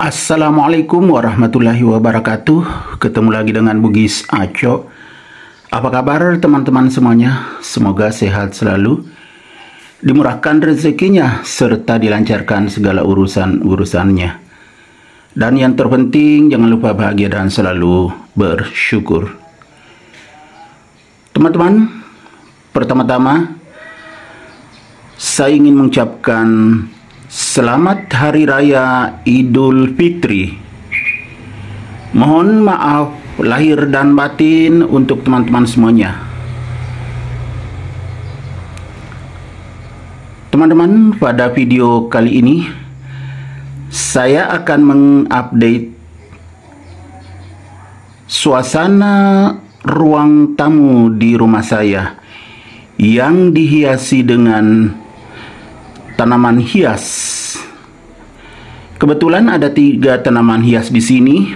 Assalamualaikum warahmatullahi wabarakatuh. Ketemu lagi dengan BUGIS Aco. Apa kabar teman-teman semuanya? Semoga sehat selalu, dimurahkan rezekinya, serta dilancarkan segala urusan-urusannya. Dan yang terpenting, jangan lupa bahagia dan selalu bersyukur. Teman-teman, pertama-tama saya ingin mengucapkan Selamat Hari Raya Idul Fitri. Mohon maaf lahir dan batin untuk teman-teman semuanya. Teman-teman, pada video kali ini saya akan mengupdate suasana ruang tamu di rumah saya yang dihiasi dengan tanaman hias. Kebetulan ada 3 tanaman hias di sini.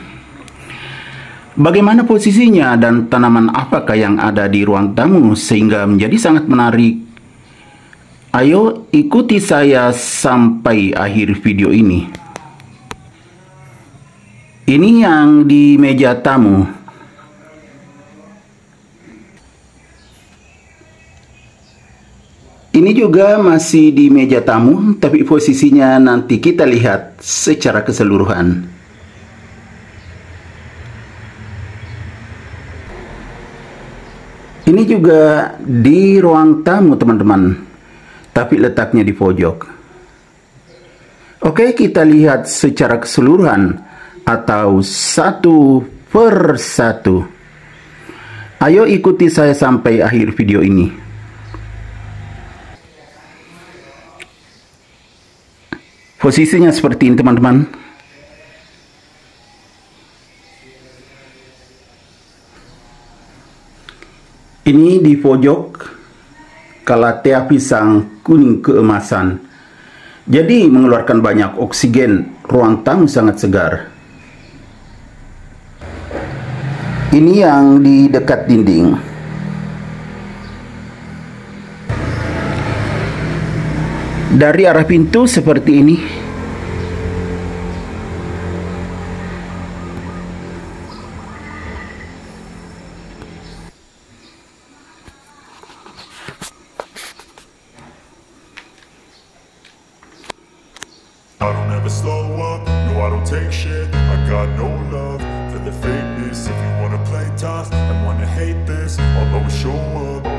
Bagaimana posisinya dan tanaman apakah yang ada di ruang tamu sehingga menjadi sangat menarik? Ayo ikuti saya sampai akhir video ini. Ini yang di meja tamu. Ini juga masih di meja tamu, tapi posisinya nanti kita lihat secara keseluruhan. Ini juga di ruang tamu, teman-teman, tapi letaknya di pojok. Oke, kita lihat secara keseluruhan atau satu per satu. Ayo ikuti saya sampai akhir video ini. Posisinya seperti ini, teman-teman. Ini di pojok kalatea pisang kuning keemasan. Jadi mengeluarkan banyak oksigen. Ruang tamu sangat segar. Ini yang di dekat dinding. Dari arah pintu seperti ini. I don't ever slow up, no I don't take shit. I got no love for the fakeness. If you wanna play tough and wanna hate this, I'll always show up.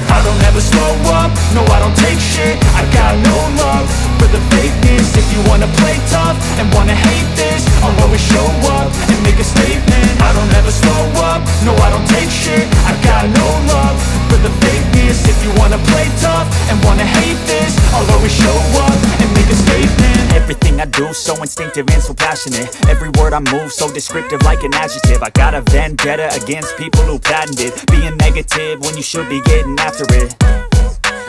I don't ever slow up, no I don't take shit. I got no love for the fakeness. If you wanna play tough and wanna hate this, I'll always show up and make a statement. I don't ever slow up, no I don't take shit. I got no love for the fakeness. If you wanna play tough and wanna hate this, I'll always show up and make a statement. Everything I do so instinctive and so passionate. Every word I move so descriptive like an adjective. I got a vendetta against people who patented being negative when you should be getting after it.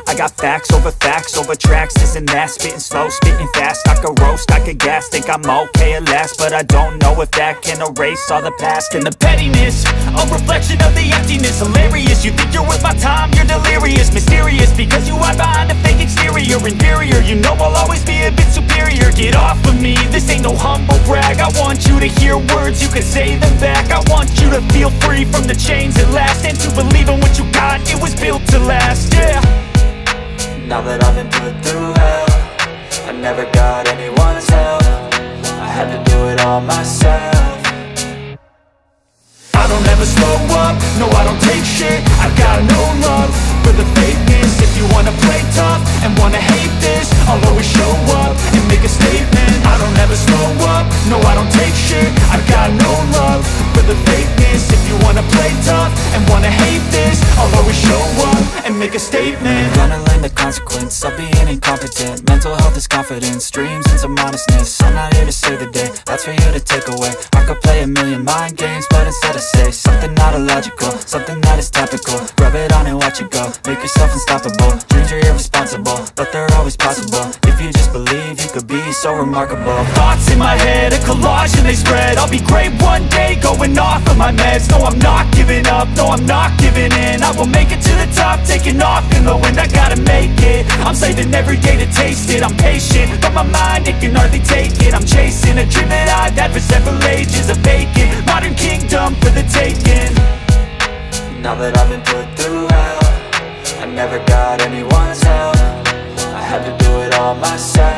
I got facts over tracks, this and that. Spitting slow, spitting fast. I could roast, I could gas. Think I'm okay at last, but I don't know if that can erase all the past. And the pettiness, a reflection of the emptiness. Hilarious, you think you're worth my time, you're delirious. Mysterious, because you hide behind a fake exterior. Inferior, you know I'll always be a bit superior. Get off of me, this ain't no humble brag. I want you to hear words, you can say them back. I want you to feel free from the chains at last, and to believe in what you got, it was built to last, yeah. Now that I've been put through hell, I never got anyone's help. I had to do it all myself. I don't ever slow up, no I don't take shit. I got no love for the fakeness. If you wanna play tough and wanna hate this, I'll always show up and make a statement. I don't ever slow up, no I don't take shit. I got no love for the fakeness. If you wanna play tough and wanna hate this, I'll always show up and make a statement. Gonna learn the consequence of being incompetent. Mental health is confidence, dreams and some honestness. I'm not here to save the day, that's for you to take away. I could play a million mind games, but instead I say something not illogical, something that is topical. Rub it on and watch it go, make yourself unstoppable. Dreams are irresponsible, but they're always possible. If you just believe, you could be so remarkable. Thoughts in my head, a collage and they spread. I'll be great one day, going off of my meds. No, I'm not giving up, no, I'm not giving in. I will make it to the top, taking off in the wind. I gotta make it, I'm saving every day to taste it. I'm patient, but my mind, it can hardly take it. I'm chasing a dream that I've had for several ages. A vacant, modern kingdom for the taking. Now that I've been put through hell, I never got anyone's help. I had to do it all myself.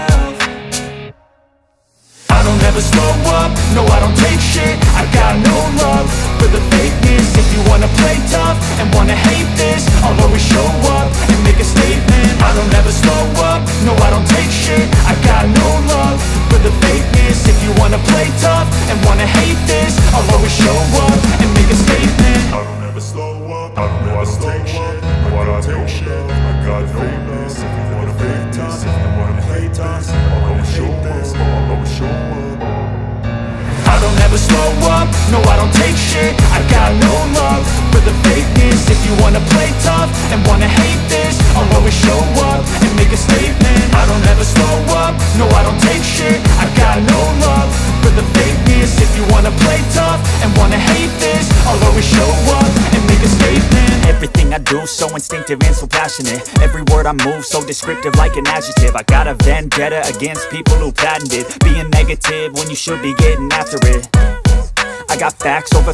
I don't ever slow up, no I don't take shit. I got no love for the fakeness. If you wanna play tough and wanna hate this, I'll always show up and make a statement. I don't ever slow up, no I don't take shit. I got no love for the fakeness. If you wanna play tough and wanna hate this, I'll always show up and make a statement. I don't ever slow up, I don't ever take shit. I don't take shit, I got fakeness. If you wanna fake tough, if you wanna play tough, I'll always show up, I'll always show up. I don't ever slow up, no I don't take shit. I got no love for the fakeness. If you wanna play tough and wanna hate this, I'll always show up and make a statement. I don't ever slow up, no I don't take shit. I got no love for the fakeness. If you wanna play tough and wanna hate this, I'll always show up and make a statement. Everything I do so instinctive and so passionate. Every word I move so descriptive like an adjective. I got a vendetta against people who patented being negative when you should be getting after it. I got facts over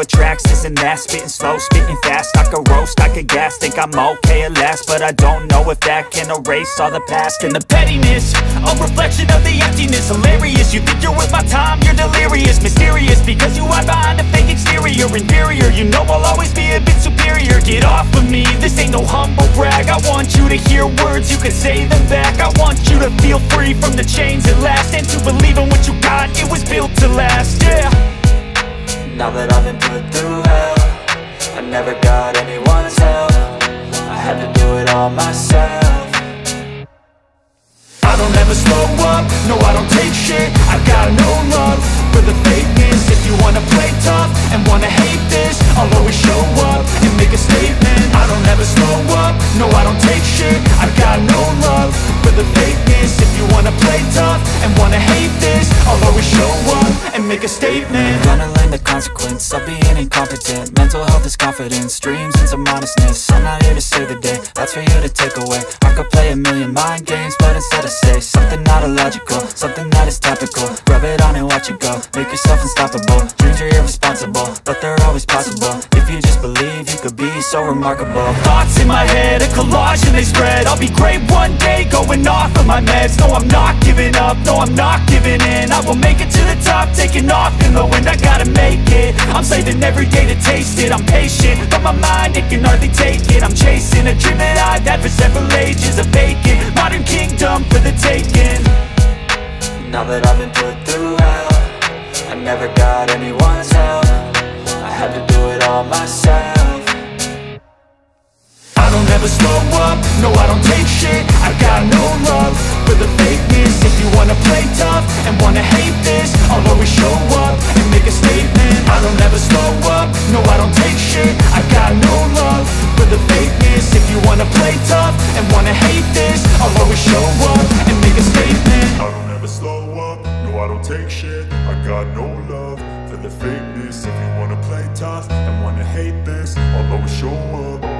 tracks, this and that. Spitting slow, spitting fast. I could roast, I could gas. Think I'm okay at last, but I don't know if that can erase all the past. And the pettiness, a reflection of the emptiness. Hilarious, you think you're worth my time, you're delirious. Mysterious, because you hide behind a fake exterior. Inferior, you know I'll always be a bit superior. Get off of me, this ain't no humble brag. I want you to hear words, you can say them back. I want you to feel free from the chains at last, and to believe in what you got, it was built to last, yeah. Now that I've been put through hell, I never got anyone's help. I had to do it all myself. I don't ever slow up, no I don't take shit. I got no love for the fakeness. If you wanna play tough and wanna hate this, I'll always show up and make a statement. I don't ever slow up, no I don't take shit. I got no love for the fakeness. If you wanna play tough and wanna hate this, I'll always show up and make a statement. Gonna learn the consequence of being incompetent. Mental health is confidence, dreams into modestness. I'm not here to save the day, that's for you to take away. I could play a million mind games, but instead I say something not illogical, something that is topical. Rub it on and watch it go, make yourself unstoppable. Dreams are irresponsible, but they're always possible. If you just believe, you could be so remarkable. Thoughts in my head, a collage and they spread. I'll be great one day, going off of my meds. No, I'm not giving up, no, I'm not giving in. I will make it to the top, taking off in the wind. I gotta make it, I'm saving every day to taste it. I'm patient, but my mind, it can hardly take it. I'm chasing a dream that I've had for several ages. A vacant, modern kingdom for the taking. Now that I've been put through hell, I never got anyone's help. I had to do it all myself. I don't ever slow up, no I don't take shit. I got no love for the fakeness. If you wanna play tough and wanna hate this, I'll always show up and make a statement. I don't ever slow up, no I don't take shit. I got no love for the fakeness. If you wanna play tough and wanna hate this, I'll always show up and make a statement. I don't ever slow up, no I don't take shit. I got no love for the fakeness. If you wanna play tough and wanna hate this, I'll always show up.